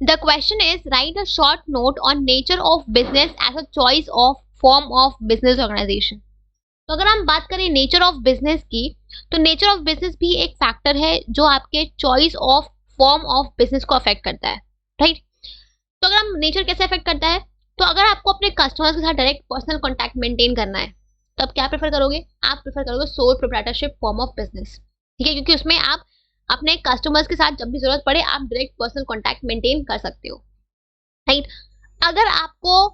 The question is write a short note on nature of business as a choice of form of business organisation. तो अगर हम बात करें nature of business की, तो nature of business भी एक फैक्टर है जो आपके choice of form of business को अफेक्ट करता है, राइट। तो अगर हम नेचर कैसे अफेक्ट करता है, तो अगर आपको अपने कस्टमर्स के साथ डायरेक्ट पर्सनल कॉन्टैक्ट मेंटेन करना है, तो आप क्या प्रेफर करोगे? आप प्रेफर करोगे sole proprietorship form of business, ठीक है, क्योंकि उसमें आप अपने कस्टमर्स के साथ जब भी जरूरत पड़े आप डायरेक्ट पर्सनल कॉन्टैक्ट मेंटेन कर सकते हो, राइट। अगर आपको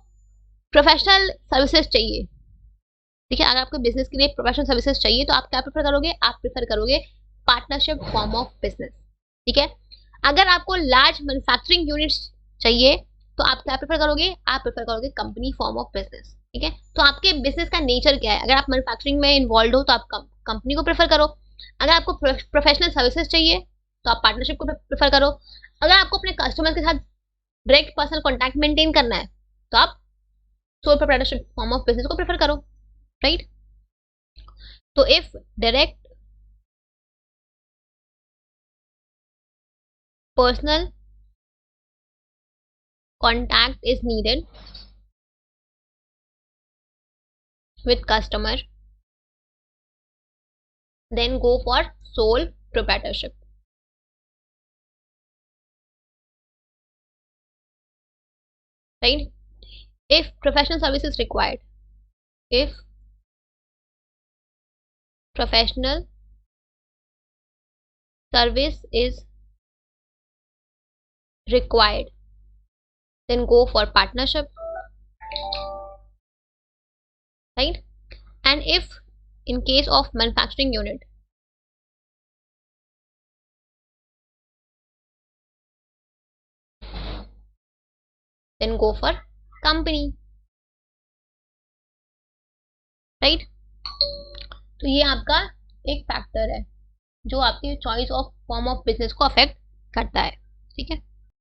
प्रोफेशनल सर्विसेज चाहिए, ठीक है, अगर आपको बिजनेस के लिए प्रोफेशनल सर्विसेज चाहिए, तो आप क्या प्रेफर करोगे? आप प्रेफर करोगे पार्टनरशिप फॉर्म ऑफ बिजनेस, ठीक है। अगर आपको लार्ज मैन्युफैक्चरिंग यूनिट्स चाहिए, तो आप क्या प्रेफर करोगे? आप प्रेफर करोगे कंपनी फॉर्म ऑफ बिजनेस, ठीक है। तो आपके बिजनेस का नेचर क्या है? अगर आप मैन्युफैक्चरिंग में इन्वॉल्व हो तो आप कंपनी को प्रेफर करो। अगर आपको प्रोफेशनल सर्विसेज चाहिए तो आप पार्टनरशिप को प्रेफर करो। अगर आपको अपने कस्टमर के साथ डायरेक्ट पर्सनल कॉन्टैक्ट मेंटेन करना है तो आप sole proprietorship form of business को प्रेफर करो, राइट। तो if direct personal contact is needed with customer, then go for sole proprietorship, right. If professional service is required, if professional service is required, then go for partnership, right. And if in case of manufacturing unit, then go for company, right. तो ये आपका एक factor है जो आपकी choice of form of business को affect करता है, ठीक है।